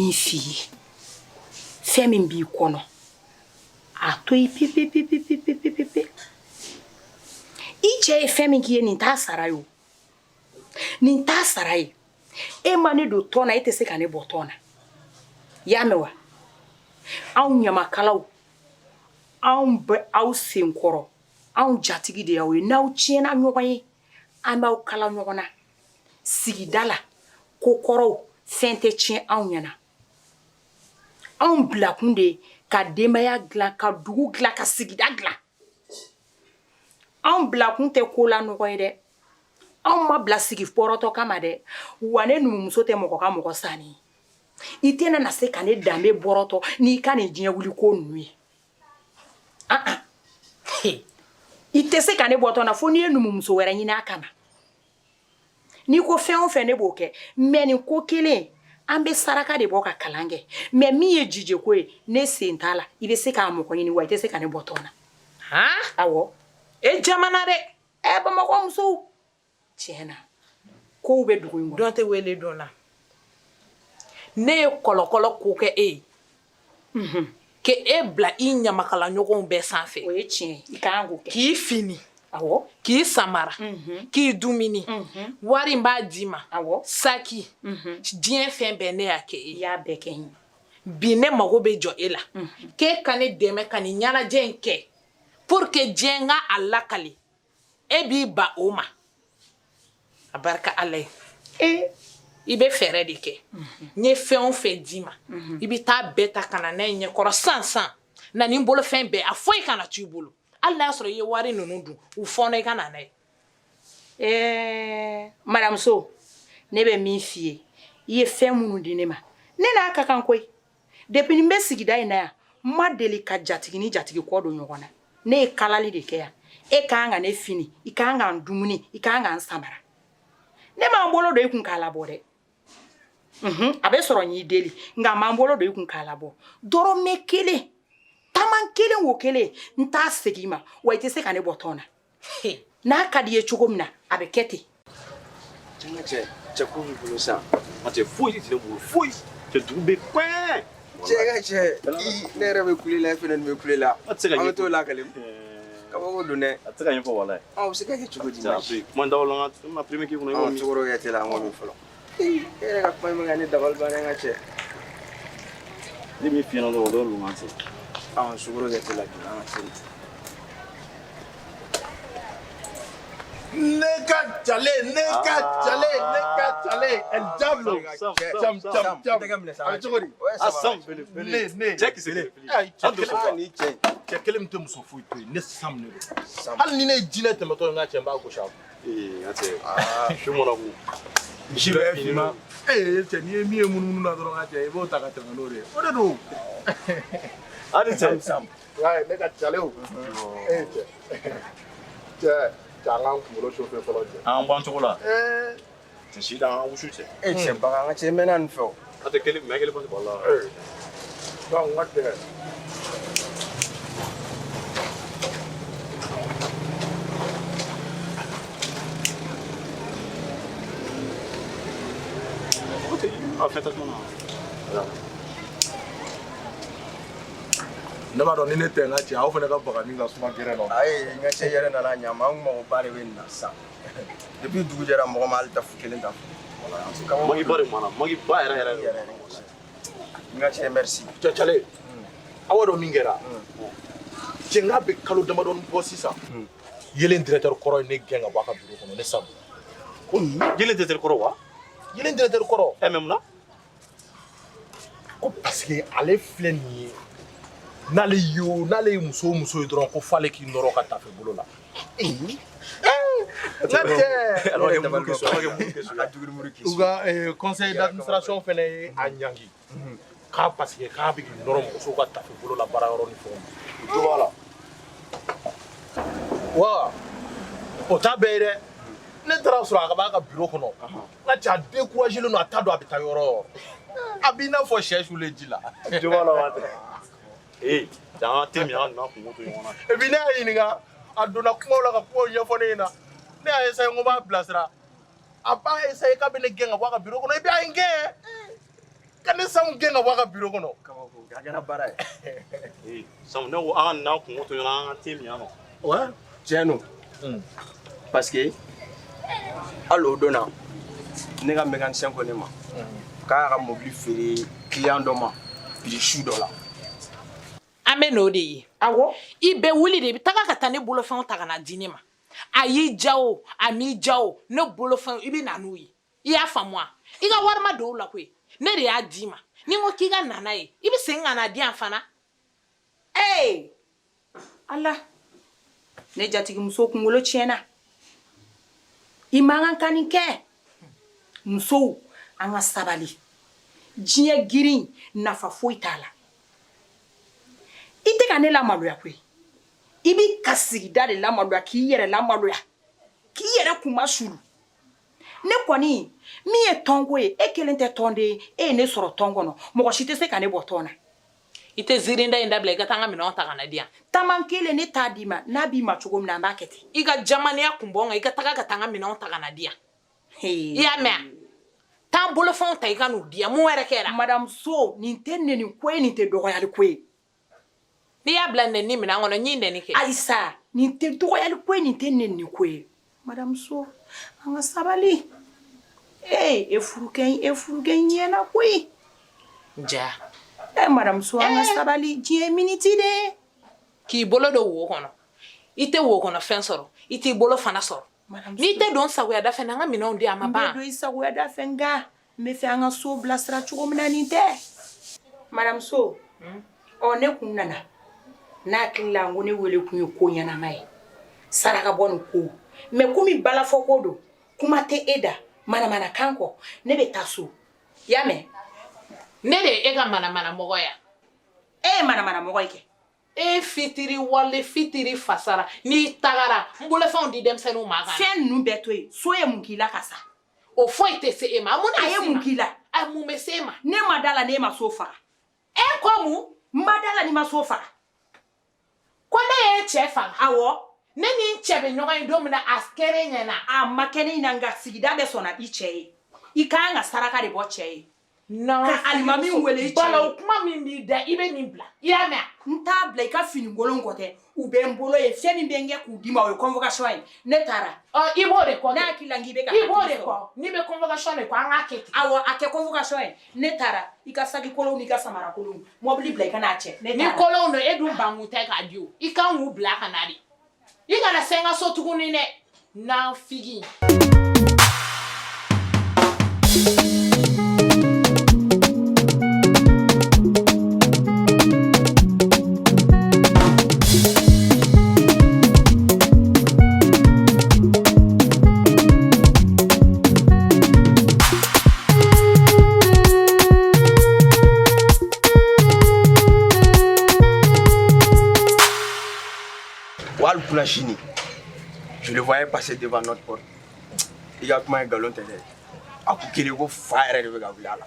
min fi femi bi kono atoi pipi iche femi ki ni ta sarayo ni ta sarai e mani do tona ite se kan e botona ya mewa aw nyama kalaw aw be aw senkoro aw jatigi de yawe naw chiena nyogoye amaw kala nyogona sigidala kokoro fente chien aw nyana aw blakunde ka demaya gla ka dugu gla ka sigida gla aw blakunte kola nogoye de aw ma bla sigi poroto kama de wane numumuso te moko ka moko sani itena na se kane dambe boroto ni kane jinya wuli ko nui ite se kane boto na fo ni numumuso wera nyina kana ni ko fe on fe ne boke meni ko kele ambe saraka de boka kalange me mi ye jije ko ne sentala ibe se ka moko nyini wa ite se kane boto na ha awo e jamana de e ba mako muso tiena ko be dugu ngo donte wele dona ne kolokolo ko ke ke e bla inya makala nyogon be sanfe o ye tien ikango ki fini awo ki samara ki dumini wari mba dima awo saki dien fen be ne ake ya beken bi ne mago be jo ela ke kane deme kane nyana jenke pour que jenga alakali e bi ba oma abarka alay ibe fere de ke nye fe on fe dima ibi ta beta kana na nye koro sansan na ni mbolo fe be afoy kana tu bolo alla soro ye wari nunundu u fono kana na madame so ne be mi fie ye fe munu dinema ne na aka kan koy depuis ni be sigida ina ya ma deli ka jatigi ni jatigi ko do nyogona ne kalali de ke ya e ka nga ne fini I ka nga ndumuni I ka nga nsamara ne ma mbolo do ikun kala bore abe soro nyi deli nga ma mbolo do ikun kala bo doro mekele taman kele wo kele nta segima wa ite se kane botona na kadiye chugomna abe kete Tingache chaku bulu sa mate foi ti le foi te dube kwa che I ne rebe kulila fenen me kulila amato la kalim kabo do ne ataka yin fo wala o se ka ke chugo di ma mo ndaw lo ma premier ki ko no mo chugoro ya tela mo mi folo ere ka pa mi ngani dabal bana ngache ni mi fino do lo ngati chugoro ya tela ki ngache Neka chale, el diablo. Cham. Alichori. Asam Ne. check c'est Ay, ni chen kelem tum so fu to ne sam ne. Hal ni ne jina te mato na chamba ko sha. ate shumo na ku Shibe fima. Te ni mi emunu na do na te bo ta ka te no re. O de do. ate Sam. Right, neka chale o. Che. Jangan kulo shofe folo je. an ban chokola te shida an wushu che che ba ngache menan fo ate kele me kele pas bolla Don't what the ote a fait tellement Never done anything at you. How often I got for a nigga smoke it on? ai ngache yere na nya mo bare wen na sa depuis du jera mo mal ta fukelen ta magi bare mana magi ba era ngache merci Chale. Awado mingera. Jenga be kalo dama don bosisa. Yelen directeur koro ne genga baka biro kono ne sam. jele de tel koro wa Yelen directeur koro. même na Ko parce que ale fleni nale muso dron ko fale ki noro ka tafe bolo la. alors que mon question Uga conseil d'administration fene anyangi. Ka parce que ka bi noro muso ka tafe bolo la bara ro ni fo. Voilà. Wa o ta bere ne tara sura ka ba ka bureau kono. Na cha décourager le no atado abita yoro. Abina fo cherche le dila. tu vois la wate dans te mi an na ko moto yona Ebina yininga aduna kuma la ka ko yefo ne na. Ne ay say ngoma blasra. Aba ay say ka be ne genga ba ka bureau kono e bi ay nge. Kan ne Sam gɛn ka bɔ a ka bureau kɔnɔ. Kabako a kɛra baara ye. Sam ne ko an ka na kun to ɲɔgɔn an tɛ min yan nɔ. Ouais. Tiɲɛ don. Parce que hali o don na ne ka mécanicien ko ne ma k'a y'a ka mobili feere client dɔ ma prix su dɔ la. An bɛ n'o de ye. Awɔ. I bɛ wuli de i bɛ taga ka taa ne bolofɛnw ta ka na di ne ma. A y'i ja o a m'i ja o ne bolofɛnw i bɛ na n'u ye. I y'a faamu wa? I ka wari ma don o la koyi. Ne de y'a d'i ma. Ni n ko k'i ka na n'a ye i bɛ segin ka na di yan fana. Ee Ala ne jatigimuso kunkolo tiɲɛna I man kan nin kɛ musow an ka sabali diɲɛ girin nafa foyi t'a la I tɛ ka ne lamaloya koyi I bi ka sigida de lamaloya k'i yɛrɛ lamaloya k'i yɛrɛ kuma sulu ne kɔni min ye tɔnko ye e kelen tɛ tɔn de ye e ye ne sɔrɔ tɔn kɔnɔ mɔgɔ si tɛ se ka ne bɔ tɔn na I tɛ ziirinda in dabila I ka taa n ka minɛnw ta ka na di yan. taman kelen ne t'a di ma n'a b'i ma cogo min na an b'a kɛ ten I ka jamaniya kun bɔ n kan I ka taga ka taa n ka minɛnw ta ka na di yan. I y'a mɛn wa? Taa n bolofɛnw ta I ka n'u di yan mun wɛrɛ kɛra. Madame So nin tɛ nɛni ko ye nin tɛ dɔgɔyali ko ye N'i y'a bila nɛni minɛn kɔnɔ n ye nɛni kɛ. Aïssa nin tɛ dɔgɔyali ko ye nin tɛ nɛni ko ye Madame So an ka sabali e furukɛ ɲɛna koyi Ja. Madame So an ka sabali diɲɛ miniti de K'i bolo don wo kɔnɔ I tɛ wo kɔnɔ fɛn sɔrɔ I t'i bolo fana sɔrɔ. N'i tɛ don sagoyada fɛ an ka minɛnw di a ma ban. n bɛ don I sagoyada fɛ nka n bɛ fɛ an ka so bilasira cogo min na nin tɛ Madame So ne kun nana n'a hakili la n ko ne wele kun ye ko ɲɛnama ye saraka bɔ nin ko mais komi balafɔ ko don kuma tɛ e da manamana kan kɔ ne bɛ taa so y'a mɛn Ne de ye e ka manamana mɔgɔ ya. e ye manamana mɔgɔ ye kɛ E fitiri wale fitiri fasara n'i tagara n bolofɛnw di denmisɛnninw ma kan. fɛn ninnu bɛɛ to yen so ye mun k'i la ka sa O foyi tɛ se e ma. Mun a ye mun k'i la A mun bɛ se e ma. ne ma da la ne ma so faga E ko mun? n ma da la ni ma so faga Ko ne ye cɛ faga. awɔ Ne ni n cɛ bɛ ɲɔgɔn ye don min na a kɛra e ɲɛna. a ma kɛ ne ɲɛna nka sigida bɛ sɔnna I cɛ ye I ka kan ka saraka de bɔ cɛ ye ka alimami wele I cɛ Bala ye o kuma min b'i da I bɛ nin bila. I y'a mɛn. n t'a bila I ka fini kolon kɔ tɛ u bɛ n bolo ye fɛn min bɛ n kɛ k'u d'i ma o ye convocation ye ne taara I b'o de kɔ. ne hakili la n k'i bɛ ka I b'o hakili de sɔrɔ. kɔ. N'i bɛ convocation de kɔ an k'a kɛ ten. awɔ a kɛ convocation ye ne taara I ka saki kolon n'i ka samara kolon mɔbili bila I ka n'a cɛ ne Ni taara kolonw don e dun bankun tɛ k'a di o. I kan k'u bila ka na de. I kana se n ka so tuguni dɛ. Nafigi. Wal Kunashini, je le voyais passer devant notre porte. Il y a comment un galon télé. A ku kele ko fa yɛrɛ de bɛ ka wuli a la.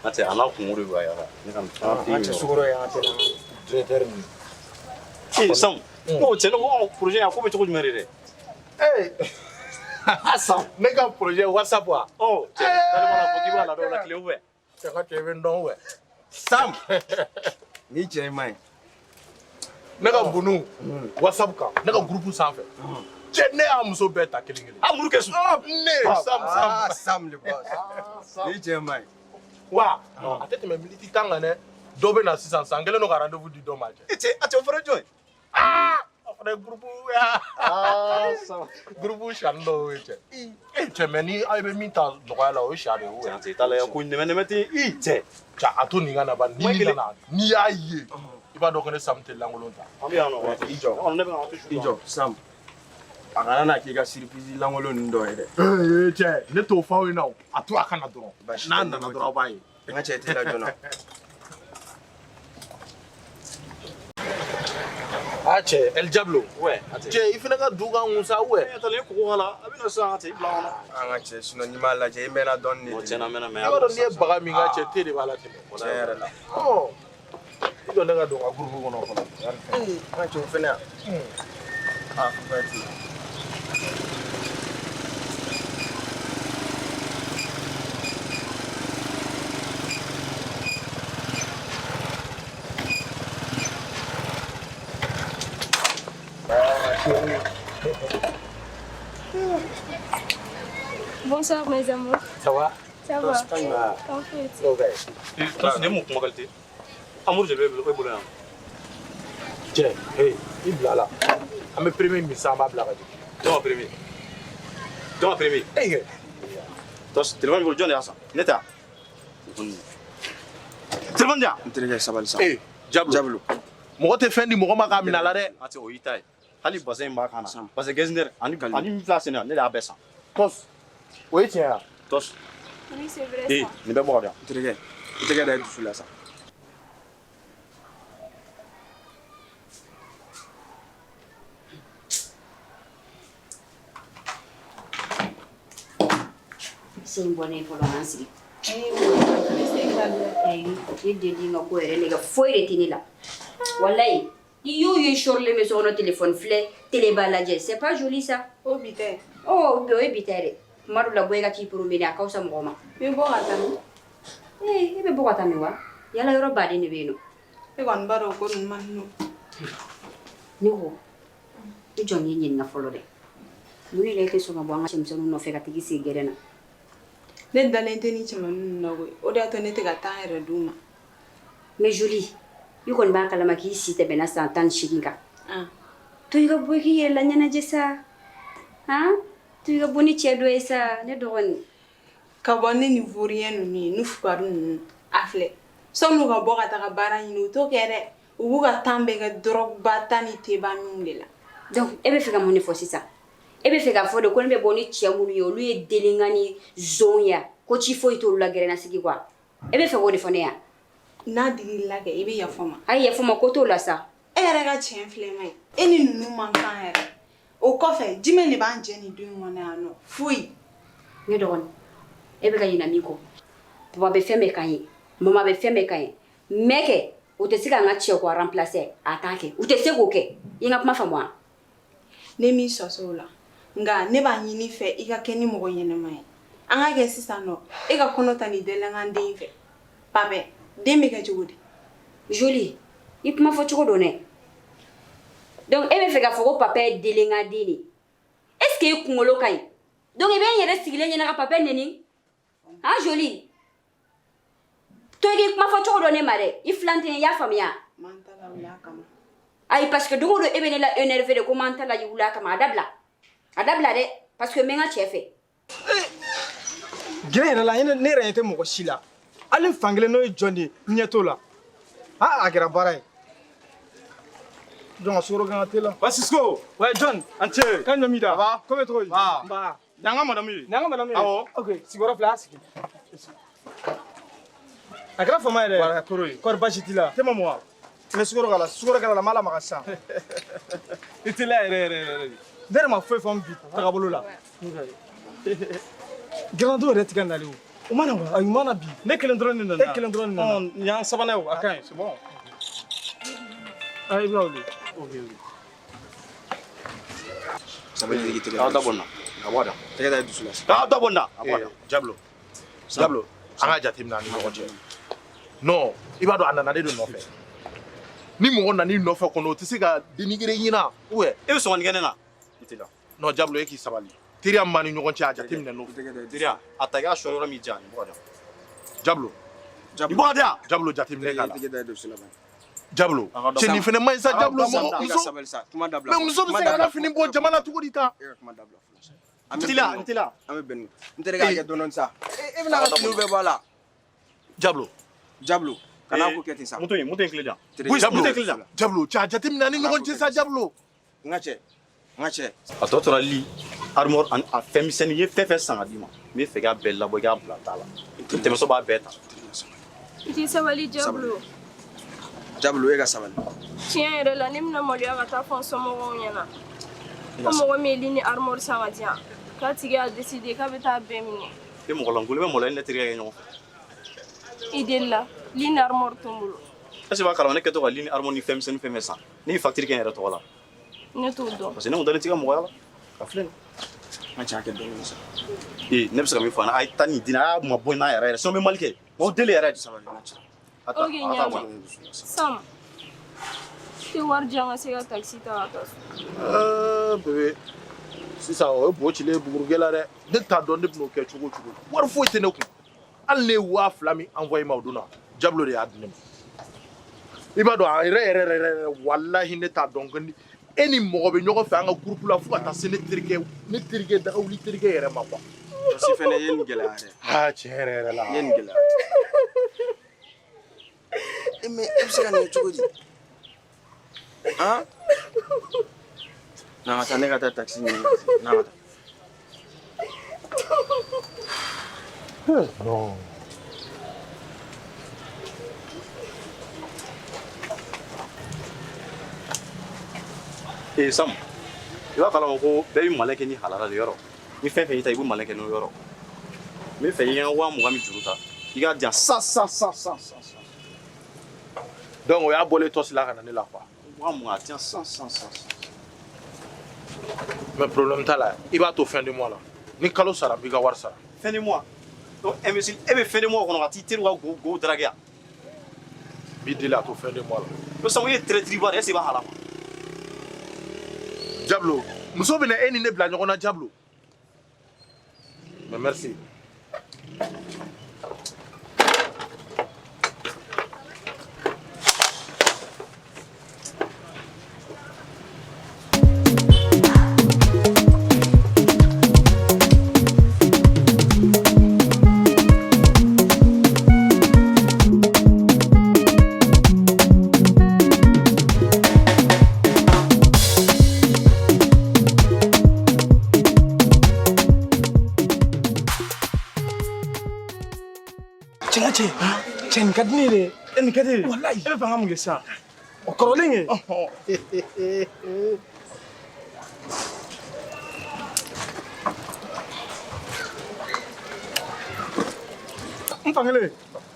Ate ana kun de ba yara. Ne kan ta An tɛ sukoro ye an tɛ na directeur ni. Sam. Ko cɛ ne ko projet ya ko bɛ cogo jumɛn de? Sam ne ka projet WhatsApp wa. Oh, cɛ dale mana fɔ k'i b'a la dɔw la tile ouvert. Cɛ ka cɛ bɛ n dɔn wɛ. Sam ni cɛ ma ɲi. Ne ka bunu WhatsApp kan ne ka groupe sanfɛ. Cɛ ne y'a muso bɛɛ ta kelen kelen. A muru kɛ su. Ne Sam. Sam le boss. Ni cɛ ma ɲi. Wa a tɛ tɛmɛ miniti 10 kan dɛ. Dɔ bɛ na sisan san kelen don ka rendez-vous di dɔ ma cɛ. A cɛ o fana jɔn ye. A fana groupe ya. Sam. Groupe sani dɔw ye cɛ. Cɛ mais ni aw bɛ min ta nɔgɔya la o ye sariya de ye o. Cɛ t'a la ya ko nɛmɛ tɛ i cɛ. Cɛ a to nin ka na ban ni nana n'i y'a ye I b'a dɔn ko ne Sam tɛ lankolon ta. An bɛ yan nɔ. I jɔ. Ne bɛ ka to su. I jɔ Sam. A kana na k'i ka surprise lankolon ninnu dɔ ye dɛ. Cɛ ne t'o fɔ aw ɲɛna o a to a kana dɔrɔn Basi n'a tɛ nana n'o dɔrɔn aw b'a ye. N ka cɛ tɛ la joona. Cɛ El Diablo. Ouais, ate. Cɛ I fana ka du ka ŋun sa ouais. Attends, ko ko hala. A bɛ na sisan ate bila kɔnɔ. An ka cɛ sinon n'i m'a lajɛ I mɛnna dɔɔni O de. cɛna mɛna mɛ. I b'a dɔn n'i ye baga min ka cɛ te de b'a la tɛmɛ. Tiɲɛ yɛrɛ la. I jɔ ne ka don ka groupe kɔnɔ fɔlɔ. An ka cɛ o fɛnɛ yan. Faut pas être là. Bonsoir mes amours. Ça va? Ça va? Ça va. Parfait. Ok. Tos ne mu kuma kalite. Amour je vais le bolo. Tiens, hey, il bla là. Am premier misa ma bla radio. Ton premier. Ton premier. Hey. Tos téléphone bolo John yasa. Neta. Téléphone dia. N terikɛ sabali sa. Hey, Jablo. mɔgɔ tɛ fɛn di mɔgɔ ma k'a minɛ a la dɛ. Ati o yita ye. Hali bassin in b'a kan na. Sam. Parce que Gesner ani min filɛ sen na ne de y'a bɛɛ san. Tos, o ye tiɲɛ ye. Tos. Oui, c'est vrai Eh, ça. nin bɛ bɔ ka di yan. N terikɛ i tɛgɛ da i dusu la sa. Sen bɔnnen fɔlɔ an sigi ayi ne deli n ka ko yɛrɛ nɛgɛ foyi de tɛ ne la walayi i y'o ye sɔrilen bɛ so kɔnɔ telefɔni filɛ tele b'a lajɛ c'est pas joli ça O bi tɛ. oh o ye bi tɛ dɛ tuma dɔ la bɔ i ka t'i promener a ka fisa mɔgɔ ma N bɛ bɔ ka taa min? e bɛ bɔ ka taa min wa yala yɔrɔ baden de bɛ yen nɔ E kɔni b'a dɔn ko ninnu man di ne. ne ko i jɔ n ye ɲininka fɔlɔ dɛ mun de la i tɛ sɔn ka bɔ an ka cɛmisɛnninw nɔfɛ ka tigi sigi gɛrɛn na Ne dalen tɛ ni cɛmannin ninnu na koyi. O de y'a to ne tɛ ka taa n yɛrɛ d'u ma. mais joli i kɔni b'a kalama k'i si tɛmɛna san 18 kan Ah. to i ka bɔ i k'i yɛrɛ la ɲɛnajɛ sa han to i ka bɔ ni cɛ dɔ ye sa ne dɔgɔnin Ka bɔ ni nin vaurien ninnu ye, ni fugari ninnu. A filɛ. Sɔn'u ka bɔ ka taga baara ɲini u t'o kɛ dɛ. U b'u ka temps bɛɛ kɛ drogue ba ta ni teba minnu de la. donc e bɛ fɛ ka mun de fɔ sisan e bɛ fɛ k'a fɔ de ko ne bɛ bɔ ni cɛ minnu ye olu ye delinga ni zon ya ko ci foyi t'olu la gɛrɛnasigi quoi e bɛ fɛ k'o de fɔ ne yan N'a digir'i la kɛ i bɛ yafa n ma. a ye yafa n ma ko t'o la sa E yɛrɛ ka tiɲɛ filɛ ma ye. E ni ninnu man kan yɛrɛ. O kɔfɛ jumɛn de b'an jɛ nin don in kɔnɔ yan nɔ? Foyi. ne dɔgɔnin e bɛ ka ɲinɛ min kɔ papa bɛ fɛn bɛɛ kan ye mama bɛ fɛn bɛɛ kan ye mais kɛ o tɛ se k'an ka cɛ ko remplacer a t'a kɛ u tɛ se k'o kɛ i ka kuma faamu wa Ne m'i sɔsɔ o la. Nka ne b'a ɲini fɛ i ka kɛ ni mɔgɔ ɲɛnɛma ye. An ka kɛ sisan nɔ e ka kɔnɔ ta nin dɛlɛnkan den in fɛ. Papɛ, den bɛ kɛ cogo di? joli i kuma fɔ cogo don dɛ donc e bɛ fɛ k'a fɔ ko papa ye delenga den de est ce que i kunkolo ka ɲi donc i bɛ n yɛrɛ sigilen ɲɛna ka papa neni han joli to i k'i kuma fɔ cogo dɔ ne ma dɛ i filanten i y'a faamuya Man ta la wuli a kama. ayi parce que don o don e bɛ ne la énervé de ko m'an ta la wuli a kama a dabila dɛ parce que n bɛ n ka cɛ fɛ gɛrɛ yɛrɛ la ne yɛrɛ ɲɛ tɛ mɔgɔ si la hali n fankelen n'o ye jɔn de ye n ɲɛ t'o la a kɛra baara ye jɔn ka sukaro kan ka te la Francisco. ouais John Ante. kan ɲɔ mi da va ko bɛ cogo di Va. nba Yanga madame ye. ni an ka madame ye Awɔ. ok sigiyɔrɔ filɛ a sigi a kɛra fama yɛrɛ Wala koro ye. kɔri basi t'i la Te ma moi. n bɛ sukaro k'a la n m'a lamaga sisan I tɛ la yɛrɛ yɛrɛ yɛrɛ. ne yɛrɛ ma foyi fɔ n bi tagabolo la garanto yɛrɛ tigɛ nalen o o ma na wa ayi o ma na bi Ne kelen dɔrɔn de nana. e kelen dɔrɔn de nana Nin y'an sabanan ye o, a ka ɲi, c'est bon. a i b'a wele Sabali i tɛgɛ K'a da bɔ n na. A bɔ a da. tɛgɛ da i dusu la sa. K'a da bɔ n na. A bɔ a da. Jablo. Jablo. An ka jateminɛ ani ɲɔgɔn cɛ. Non, i b'a dɔn a nana ne de nɔfɛ. Ni mɔgɔ nan'i nɔfɛ kɔnɔ o tɛ se ka dénigrer ɲina ou bien E bɛ sɔgɔnin kɛ ne na. I tɛ la. non Jablo e k'i sabali. Teriya min b'a ni ɲɔgɔn cɛ a jateminɛ n'o. Teriya, a ta i k'a sɔ yɔrɔ min ja nin bɔ ka da. Jablo. Nin bɔ ka da. Jablo jateminɛ k'a la. Tɛgɛ da i dusu la ban. Jablo. An ka dɔ Cɛ nin fɛnɛ man ɲi sa An ka Jablo. dɔ sabali. I ka Muso sabali sa. Kuma dabila. mais muso bɛ se ka fini bɔ jama la cogo di ta? E ka kuma dabila fɔlɔ sa. N tɛ la, n tɛ la. An bɛ bɛn nin. N terikɛ a kɛ dɔɔnin sa. E bɛna ka finiw bɛɛ bɔ a la. Jablo. Jablo. Kana ko kɛ ten sa. Moto in tile jan. Oui, Jablo. Moto in tile jan. Jablo, cɛ a jateminɛ ani ɲɔgɔn cɛ sa Jablo. N ka cɛ. N ka cɛ. A tɔ tora li, armoire ani a fɛn misɛnnin i ye fɛn fɛn san ka d'i ma. N bɛ fɛ k'a bɛɛ labɔ i k'a bila ta la. Tɛmɛso b'a bɛɛ ta. I tɛ sabali Jablo. Jablo e ka sabali. Tiɲɛ yɛrɛ la ne bɛna maloya ka taa fɔ n somɔgɔw ɲɛna ko mɔgɔ min ye li ni armoire san ka di yan k'a tigi y'a décidé k'a bɛ taa bɛɛ minɛ E mɔgɔ lankolon i bɛ mɔgɔ la i ni ne terikɛ kɛ ɲɔgɔn fɛ. i delila li ni armoire to n bolo Est-ce que b'a kalama ne kɛtɔ ka li ni armoire ni fɛn misɛnnin fɛn fɛn san ne ye facture kɛ n yɛrɛ tɔgɔ la. ne t'o dɔn Parce que ne kun dalen tɛ ka mɔgɔya la. Ka filɛ nin. N ka cɛ a kɛ dɔɔnin sa. Ne bɛ se ka min fɔ a ɲɛna a ye taa nin di ne a y'a mabɔ n na yɛrɛ yɛrɛ sinon n bɛ Mali kɛ. Mɔgɔ deli yɛrɛ. Sabali n ka cɛ. A taa Ok, a taa ɲaama. bɔ. Sam i tɛ wari di yan ka se ka taxi ta ka taa so Bébé. sisan o ye bo cilen burugela dɛ ne t'a dɔn ne bɛn'o kɛ cogo o cogo wari foyi tɛ ne kun hali ne ye 2000 min envoyé ma o don na Jablo de y'a di ne ma i b'a dɔn a yɛrɛ walahi ne t'a dɔn ko e ni mɔgɔ bɛ ɲɔgɔn fɛ an ka groupe la fo ka taa se ne terikɛ dagawuli terikɛ yɛrɛ ma quoi si fɛnɛ ye nin gɛlɛya dɛ tiɲɛ yɛrɛ la ye nin gɛlɛya mais e bɛ se ka nin cogo di n'an ka taa ne ka taa taxi ɲini n'an ka taa non Sam, i b'a kalama ko bɛɛ bɛ malɛ kɛ ni halala de yɔrɔ ni fɛn fɛn y'i ta i bɛ malɛ kɛ n'o yɔrɔ n bɛ fɛ i ka 20,000 min juru ta i k'a di yan sa donc o y'a bɔlen tɔsila ka na ne la quoi 20,000 a di yan sa mais problème t'a la i b'a to fin de mois la ni kalo sara b'i ka wari sara fin de mois donc imbécile e bɛ fin de mois kɔnɔ ka t'i teriw ka go darage yan b'i deli a to fin de mois la donc Sam, i ye traître ba de est-ce que i b'a halama Jablo muso bɛ na e ni ne bila ɲɔgɔn na Jablo mais merci Cɛn ka di ne ye dɛ e nin ka di walayi e bɛ fɛ an ka mun kɛ sisan o kɔrɔlen ye n fankelen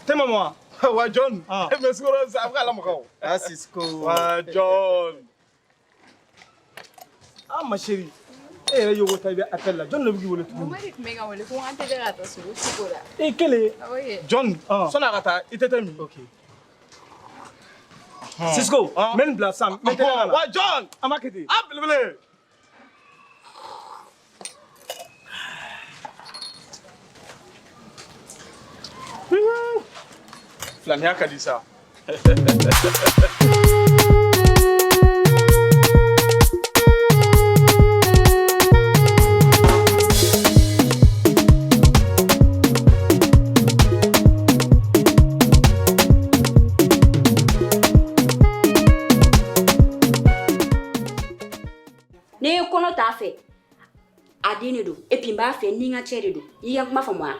tɛ ma wa wa John e bɛ sukoro sisan a bɛ k'a lamaga o Cisco wa John ma chérie e yɛrɛ yogo ta i bɛ appel la John de bɛ k'i wele tuguni Mama de tun bɛ ka wele ko an tɛ ka taa sogo sugu la. e kelen Oui. John sɔnni a ka taa i tɛ min Cisco n bɛ nin bila sisan n bɛ tɛgɛ la wa John an b'a kɛ ten belebele filaniya ka di sa ne ye kɔnɔ t'a fɛ a den de don et puis n b'a fɛ ni n ka cɛ de don i ka kuma faamu wa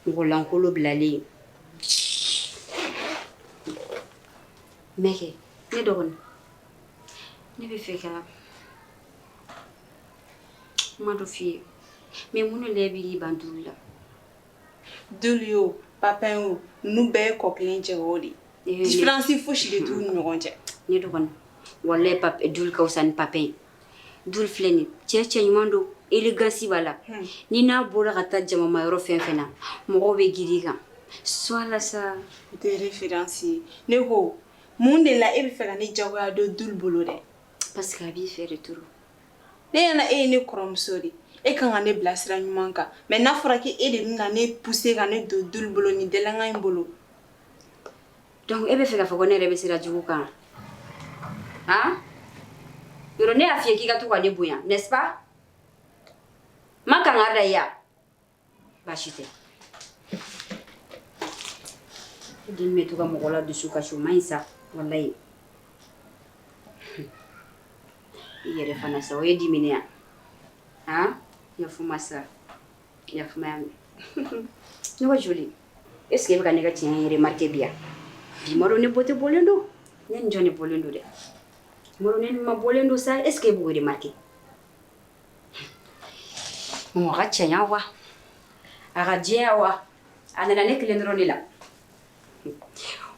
mɔgɔ lankolo bilalen mɛkɛ ne dɔgɔnin ne bɛ fɛ ka kuma dɔ f'i ye mais mun de la e b'i ban duuru la Dulu o papa o ninnu bɛɛ ye kɔ kelen cɛ o de différence fosi de t'u ni ɲɔgɔn cɛ ne dɔgɔnin wallahi papa dul ka wusa ni papa ye dul filɛ nin cɛ ɲuman don élégance b'a la ni n'a bɔra ka taa jamama yɔrɔ fɛn fɛn na mɔgɔw bɛ giri i kan soit la sa de référence ye ne ko mun de la e bɛ fɛ ka ne jagoya don Dulu bolo dɛ parce que a b'i fɛ de turu ne ɲɛna e ye ne kɔrɔmuso de e kan ka ne bila sira ɲuman kan mais n'a fɔra k'e de bɛna ne pousser ka ne don Dulu bolo ni dɛlɛnkan in bolo donc e bɛ fɛ k'a fɔ ko ne yɛrɛ bɛ sira jugu kan han yɔrɔ ne y'a f'i ye k'i ka to ka ne bonya n'est-ce pas ma kan ka da i ya baasi tɛ den bɛ to ka mɔgɔ la dusu kasi o man ɲi sa walayi i yɛrɛ fana sa o ye dimine ya han yafuma sa yafuma ya mɛn ne ko joli est ce que e bɛ ka ne ka tiɲɛ remarqué bi ya bi ma dɔn ne bɔ tɛ bɔlen don ne ni jɔn de bɔlen don dɛ ma dɔn ne ni ma bɔlen don sa est ce que e b'o remarqué mɔgɔ ka cɛɲa wa a ka jɛya wa a nana ne kelen dɔrɔn de la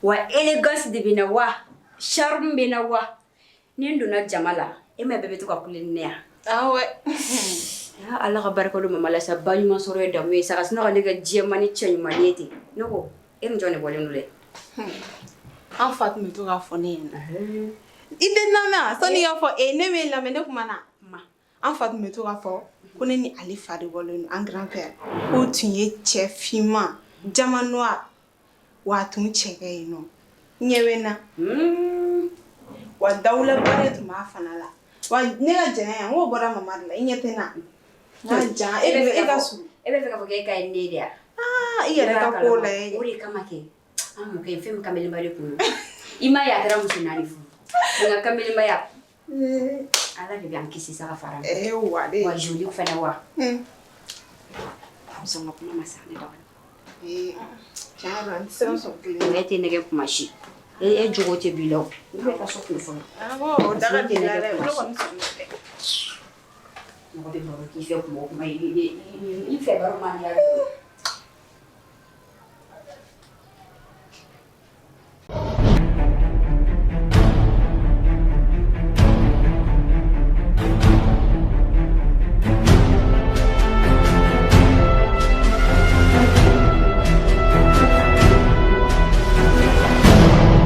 wa élégance de bɛ na wa charme bɛ na wa ni n donna jama la e ma bɛɛ bɛ to ka kule ni ne ya ala ka barika don mama la sa ba ɲuman sɔrɔ ye damu ye sa ka sinɔgɔ ka ne ka jɛma ni cɛ ɲuman ye ten ne ko e ni jɔn de bɔlen don dɛ an fa tun bɛ to k'a fɔ ne ɲɛna I tɛ lamɛn sani k'a fɔ ne bɛ lamɛn ne kuma na ma an fa tun bɛ to k'a fɔ ko ne ni ale fa de bɔlen don an grand-père k'o tun ye cɛ finman jama noir wa a tun cɛ ka yen nɔ ɲɛ bɛ n na wa dawulaba de tun b'a fana la wa ne ka janya yan n k'o bɔra mama de la i ɲɛ tɛ n na n ka jan e ka surun e bɛ fɛ k'a fɔ k'e ka ɲi ne de yan i yɛrɛ ka ko la ye o de kama kɛ an mɔkɛ fɛn min kamelenba de kun i ma ye a kɛra muso naani furu nka kamelenbaya ala de bɛ an kisi sa ka fara wa de wa joli fana wa muso ka kuma ma sa ne dɔgɔnin tiɲɛ yɛrɛ la n tɛ se ka sɔn kelen e tɛ nɛgɛ kuma si e jogo tɛ b'i la o i bɛ ka so kun fɔlɔ o daga tɛ la dɛ ne kɔni sɔn tɛ mɔgɔ bɛ baro k'i fɛ kuma o kuma i fɛ baro man di